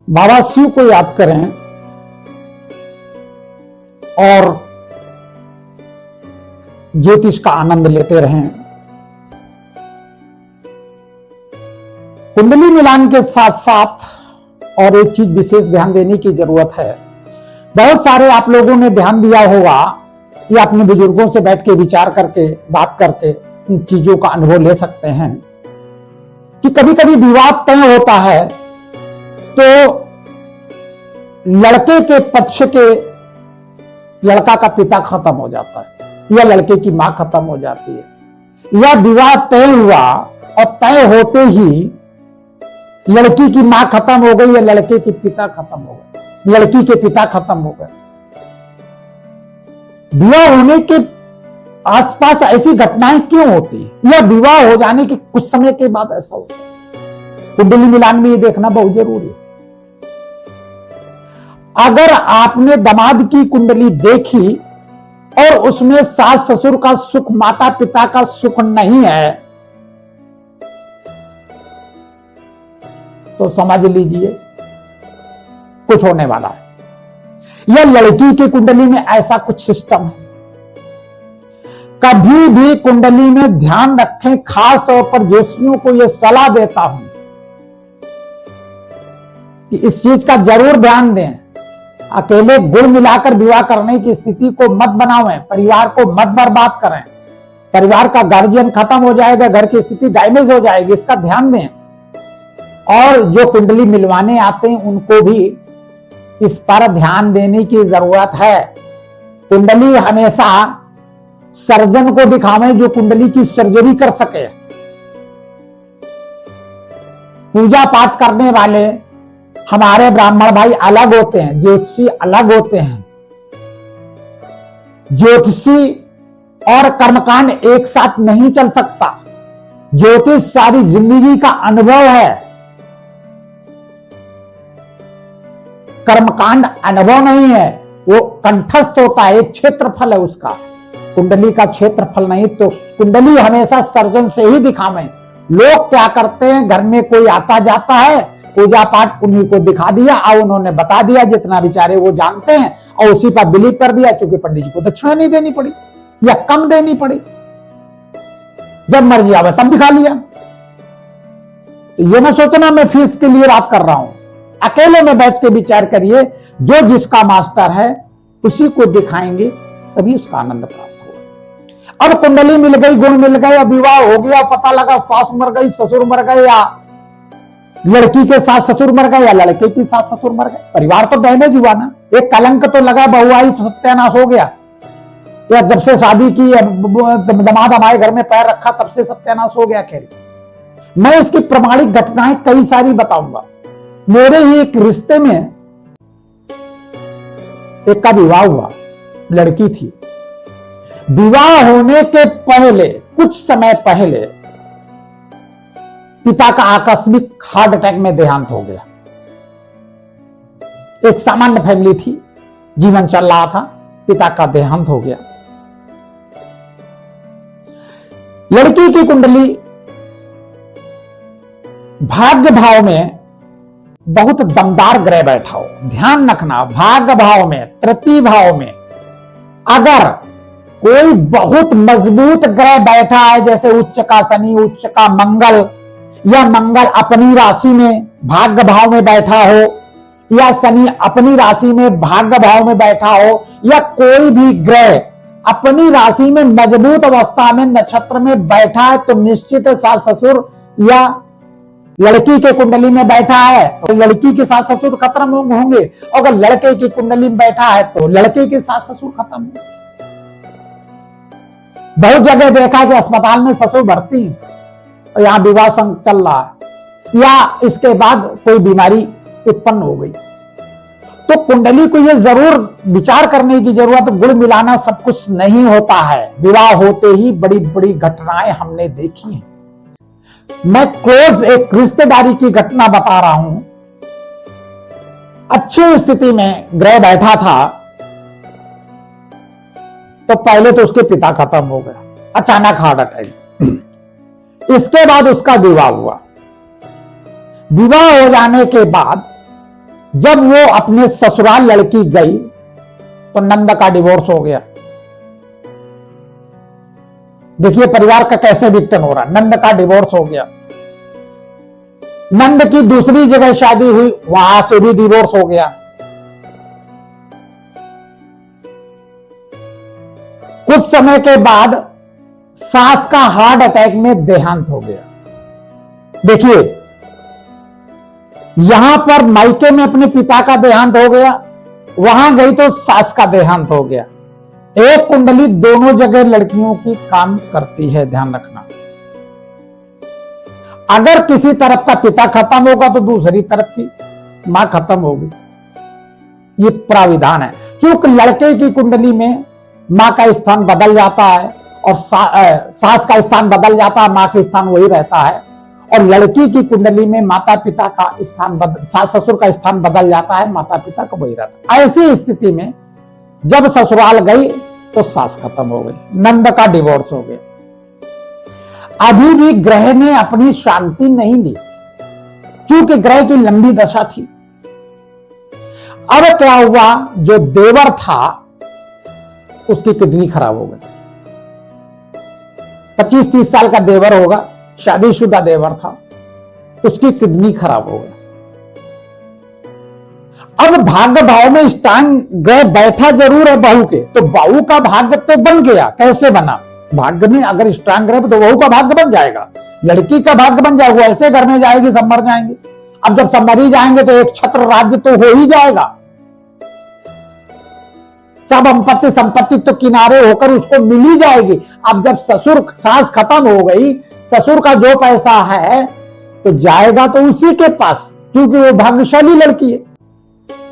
बाबा शिव को याद करें और ज्योतिष का आनंद लेते रहें। कुंडली मिलान के साथ साथ और एक चीज विशेष ध्यान देने की जरूरत है। बहुत सारे आप लोगों ने ध्यान दिया होगा या अपने बुजुर्गों से बैठ के विचार करके बात करके इन चीजों का अनुभव ले सकते हैं कि कभी कभी विवाद तय होता है तो लड़के के पक्ष के लड़का का पिता खत्म हो जाता है या लड़के की मां खत्म हो जाती है, या विवाह तय हुआ और तय होते ही लड़की की मां खत्म हो गई या लड़के के पिता खत्म हो गए, लड़की के पिता खत्म हो गए। विवाह होने के आसपास ऐसी घटनाएं क्यों होती है या विवाह हो जाने के कुछ समय के बाद ऐसा होता है? कुंडली मिलान में ये देखना बहुत जरूरी है। अगर आपने दामाद की कुंडली देखी और उसमें सास ससुर का सुख, माता पिता का सुख नहीं है, तो समझ लीजिए कुछ होने वाला है। या लड़की की कुंडली में ऐसा कुछ सिस्टम है। कभी भी कुंडली में ध्यान रखें, खास तौर पर ज्योतिषियों को यह सलाह देता हूं कि इस चीज का जरूर ध्यान दें। अकेले गुण मिलाकर विवाह करने की स्थिति को मत बनावें, परिवार को मत बर्बाद करें। परिवार का गार्जियन खत्म हो जाएगा, घर की स्थिति डैमेज हो जाएगी, इसका ध्यान दें। और जो कुंडली मिलवाने आते हैं उनको भी इस पर ध्यान देने की जरूरत है। कुंडली हमेशा सर्जन को दिखावें जो कुंडली की सर्जरी कर सके। पूजा पाठ करने वाले हमारे ब्राह्मण भाई अलग होते हैं, ज्योतिषी अलग होते हैं। ज्योतिषी और कर्मकांड एक साथ नहीं चल सकता। ज्योतिष सारी जिंदगी का अनुभव है, कर्मकांड अनुभव नहीं है। वो कंठस्थ होता है, एक क्षेत्रफल है उसका, कुंडली का क्षेत्रफल नहीं। तो कुंडली हमेशा सर्जन से ही दिखावें। लोग क्या करते हैं, घर में कोई आता जाता है, पूजा पाठ उन्हीं को दिखा दिया और उन्होंने बता दिया जितना बेचारे वो जानते हैं और उसी पर बिलीव कर दिया। क्योंकि पंडित जी को दक्षिणा नहीं देनी पड़ी या कम देनी पड़ी, जब मर्जी आवे तब दिखा लिया। तो ये ना सोचना मैं फीस के लिए बात कर रहा हूं। अकेले में बैठ के विचार करिए, जो जिसका मास्टर है उसी को दिखाएंगे तभी उसका आनंद प्राप्त होगा। अब कुंडली मिल गई, गुण मिल गए, अब विवाह हो गया, पता लगा सास मर गई, ससुर मर गए, या लड़की के सास ससुर मर गए या लड़के की सास ससुर मर गए, परिवार तो डैमेज हुआ ना। एक कलंक तो लगा, बहू आई तो सत्यानाश हो गया। या जब से शादी की दामाद हमारे घर में पैर रखा तब से सत्यानाश हो गया। खैर, मैं इसकी प्रमाणिक घटनाएं कई सारी बताऊंगा। मेरे ही एक रिश्ते में एक का विवाह हुआ, लड़की थी। विवाह होने के पहले, कुछ समय पहले, पिता का आकस्मिक हार्ट अटैक में देहांत हो गया। एक सामान्य फैमिली थी, जीवन चल रहा था, पिता का देहांत हो गया। लड़की की कुंडली भाग्य भाव में बहुत दमदार ग्रह बैठा हो। ध्यान रखना, भाग्य भाव में, तृतीय भाव में अगर कोई बहुत मजबूत ग्रह बैठा है, जैसे उच्च का शनि, उच्च का मंगल, या मंगल अपनी राशि में भाग्य भाव में बैठा हो, या शनि अपनी राशि में भाग्य भाव में बैठा हो, या कोई भी ग्रह अपनी राशि में मजबूत अवस्था में नक्षत्र में बैठा है, तो निश्चित सास ससुर या लड़की के कुंडली में बैठा है तो लड़की के सास ससुर खत्म होंगे, और अगर लड़के की कुंडली में बैठा है तो लड़के के सास ससुर खत्म होंगे। बहुत जगह देखा कि अस्पताल में ससुर भर्ती और यहां विवाह संग चल रहा है, या इसके बाद कोई बीमारी उत्पन्न हो गई। तो कुंडली को यह जरूर विचार करने की जरूरत, गुण मिलाना सब कुछ नहीं होता है। विवाह होते ही बड़ी बड़ी घटनाएं हमने देखी हैं। मैं क्लोज एक रिश्तेदारी की घटना बता रहा हूं। अच्छी स्थिति में ग्रह बैठा था, तो पहले तो उसके पिता खत्म हो गया, अचानक हार्ट अटैक। इसके बाद उसका विवाह हुआ। विवाह हो जाने के बाद जब वो अपने ससुराल लड़की गई तो नंद का डिवोर्स हो गया। देखिए परिवार का कैसे विघटन हो रहा। नंद का डिवोर्स हो गया, नंद की दूसरी जगह शादी हुई, वहां से भी डिवोर्स हो गया। कुछ समय के बाद सास का हार्ट अटैक में देहांत हो गया। देखिए यहां पर मायके में अपने पिता का देहांत हो गया, वहां गई तो सास का देहांत हो गया। एक कुंडली दोनों जगह लड़कियों की काम करती है, ध्यान रखना। अगर किसी तरफ का पिता खत्म होगा तो दूसरी तरफ की मां खत्म होगी, ये प्राविधान है। क्योंकि लड़के की कुंडली में मां का स्थान बदल जाता है और सास का स्थान बदल जाता है, मां का स्थान वही रहता है। और लड़की की कुंडली में माता पिता का स्थान सास ससुर का स्थान बदल जाता है, माता पिता का वही रहता है। ऐसी स्थिति में जब ससुराल गई तो सास खत्म हो गई, नंद का डिवोर्स हो गया। अभी भी ग्रह ने अपनी शांति नहीं ली, क्योंकि ग्रह की लंबी दशा थी। अब क्या हुआ, जो देवर था उसकी किडनी खराब हो गई। 25-30 साल का देवर होगा, शादीशुदा देवर था, उसकी किडनी खराब हो गई। अब भाग्य भाव में स्टांग ग्रह बैठा जरूर है बहू के, तो बहू का भाग्य तो बन गया। कैसे बना? भाग्य में अगर स्ट्रांग ग्रह तो बहू का भाग्य बन जाएगा, लड़की का भाग्य बन जाएगा। ऐसे घर में जाएगी, सब मर जाएंगे। अब जब सब मरी जाएंगे तो एक छत्र राज्य तो हो ही जाएगा, सब संपत्ति तो किनारे होकर उसको मिल ही जाएगी। अब जब ससुर सास खत्म हो गई, ससुर का जो पैसा है तो जाएगा तो उसी के पास, क्योंकि वो भाग्यशाली लड़की है।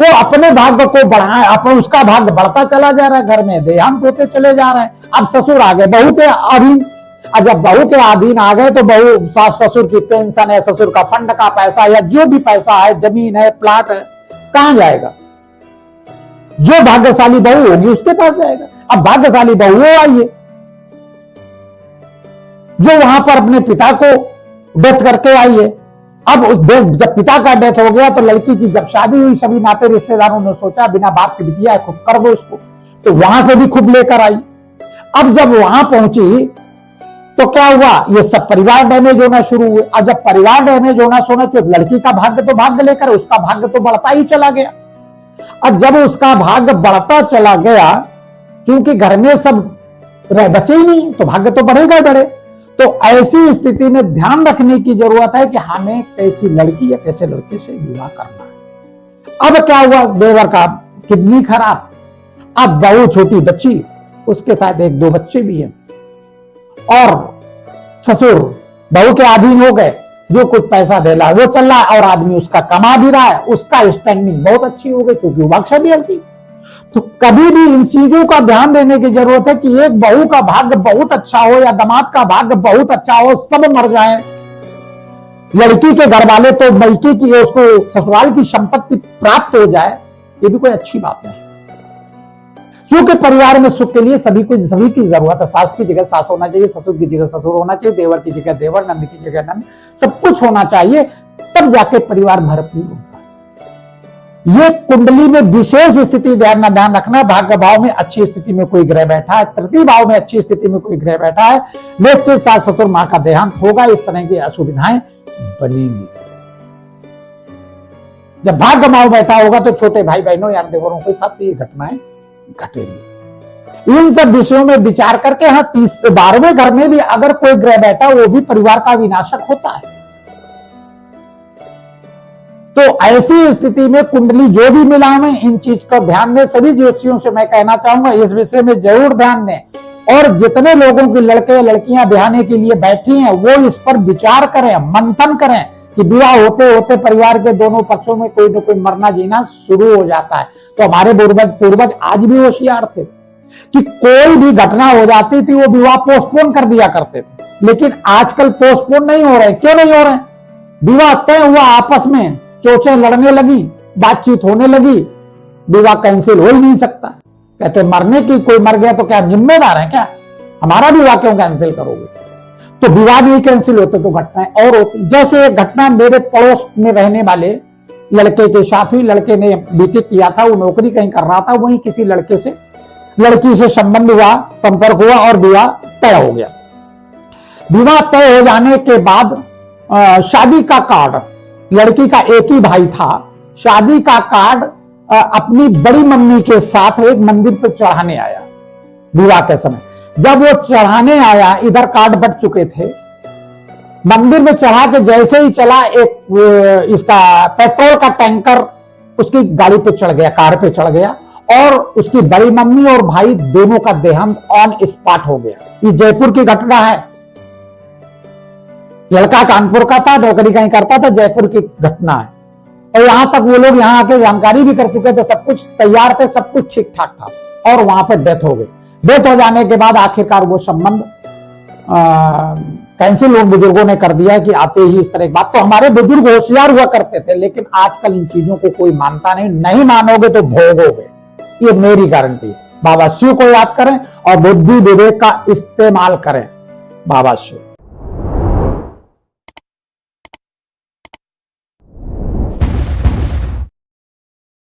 वो अपने भाग्य को बढ़ाए, अपने उसका भाग्य बढ़ता चला जा रहा है, घर में देहांत होते चले जा रहे हैं। अब ससुर आ गए बहू के अधीन। और जब बहू के अधीन आ गए तो बहू सास ससुर की पेंशन है, ससुर का फंड का पैसा या जो भी पैसा है, जमीन है, प्लाट है, कहां जाएगा? जो भाग्यशाली बहू होगी उसके पास जाएगा। अब भाग्यशाली बहू वो आई है जो वहां पर अपने पिता को डेथ करके आई है। अब जब पिता का डेथ हो गया तो लड़की की जब शादी हुई, सभी नाते रिश्तेदारों ने सोचा बिना बाप के दिया है, खूब कर दो इसको, तो वहां से भी खूब लेकर आई। अब जब वहां पहुंची तो क्या हुआ, ये सब परिवार डैमेज होना शुरू हुए। और जब परिवार डैमेज होना शुरू तो लड़की का भाग्य तो भाग्य लेकर, उसका भाग्य तो बढ़ता ही चला गया। और जब उसका भाग्य बढ़ता चला गया, क्योंकि घर में सब बचे ही नहीं, तो भाग्य तो बढ़ेगा ही बढ़े। तो ऐसी स्थिति में ध्यान रखने की जरूरत है कि हमें कैसी लड़की या कैसे लड़के से विवाह करना है। अब क्या हुआ, देवर का किडनी खराब, अब बहू छोटी बच्ची, उसके साथ 1-2 बच्चे भी हैं, और ससुर बहू के अधीन हो गए। जो कुछ पैसा दे रहा है वो चल रहा है, और आदमी उसका कमा भी रहा है, उसका स्टैंडिंग बहुत अच्छी हो गई क्योंकि भाग्यशाली थी। तो कभी भी इन चीजों का ध्यान देने की जरूरत है कि एक बहू का भाग्य बहुत अच्छा हो या दामाद का भाग्य बहुत अच्छा हो, सब मर जाए, लड़की के घर वाले तो मलकी की उसको ससुराल की संपत्ति प्राप्त हो जाए, ये भी कोई अच्छी बात नहीं। क्योंकि परिवार में सुख के लिए सभी की जरूरत है। सास की जगह सास होना चाहिए, ससुर की जगह ससुर होना चाहिए, देवर की जगह देवर, नंद की जगह नंद, सब कुछ होना चाहिए, तब जाके परिवार भरपूर होता है। ये कुंडली में विशेष स्थिति ध्यान रखना। भाग्य भाव में अच्छी स्थिति में कोई ग्रह बैठा है, तृतीय भाव में अच्छी स्थिति में कोई ग्रह बैठा है, निश्चित सास ससुर मां का देहांत होगा, इस तरह की असुविधाएं बनेंगी। जब भाग्य भाव बैठा होगा तो छोटे भाई बहनों या देवरों के साथ ये घटनाएं घटेगी। इन सब विषयों में विचार करके, हाँ 12वें घर में भी अगर कोई ग्रह बैठा वो भी परिवार का विनाशक होता है। तो ऐसी स्थिति में कुंडली जो भी मिलावे, इन चीज का ध्यान दें। सभी ज्योतिषियों से मैं कहना चाहूंगा इस विषय में जरूर ध्यान दें, और जितने लोगों के लड़के लड़कियां ब्याहने के लिए बैठी हैं वो इस पर विचार करें, मंथन करें कि विवाह होते होते परिवार के दोनों पक्षों में कोई न कोई मरना जीना शुरू हो जाता है। तो हमारे पूर्वज आज भी होशियार थे कि कोई भी घटना हो जाती थी वो विवाह पोस्टपोन कर दिया करते थे। लेकिन आजकल पोस्टपोन नहीं हो रहे। क्यों नहीं हो रहे? विवाह तय हुआ, आपस में चोचें लड़ने लगी, बातचीत होने लगी, विवाह कैंसिल हो ही नहीं सकता। कहते मरने की, कोई मर गया तो क्या जिम्मेदार है क्या? हमारा विवाह क्यों कैंसिल करोगे? तो विवाह भी कैंसिल होते तो घटनाएं और होती। जैसे एक घटना, मेरे पड़ोस में रहने वाले लड़के के साथ हुई। लड़के ने बीटेक किया था, वो नौकरी कहीं कर रहा था, वहीं किसी लड़की से संबंध हुआ, संपर्क हुआ और विवाह तय हो गया। विवाह तय हो जाने के बाद शादी का कार्ड, लड़की का एक ही भाई था, शादी का कार्ड अपनी बड़ी मम्मी के साथ एक मंदिर पर चढ़ाने आया विवाह के समय। जब वो चढ़ाने आया, इधर कार्ड बट चुके थे, मंदिर में चढ़ा के जैसे ही चला, एक इसका पेट्रोल का टैंकर उसकी गाड़ी पे चढ़ गया, कार पे चढ़ गया और उसकी बड़ी मम्मी और भाई दोनों का देहांत ऑन स्पॉट हो गया। ये जयपुर की घटना है। लड़का कानपुर का था, नौकरी कहीं करता था, जयपुर की घटना है। और यहां तक वो लोग यहाँ आके जानकारी भी कर चुके थे, सब कुछ तैयार थे, सब कुछ ठीक ठाक था और वहां पर डेथ हो गई। डेथ हो जाने के बाद आखिरकार वो संबंध कैंसिल उन बुजुर्गों ने कर दिया कि आते ही इस तरह की बात। तो हमारे बुजुर्ग होशियार हुआ करते थे, लेकिन आजकल इन चीजों को कोई मानता नहीं मानोगे तो भोगोगे, ये मेरी गारंटी है। बाबा शिव को याद करें और बुद्धि विवेक का इस्तेमाल करें। बाबा शिव।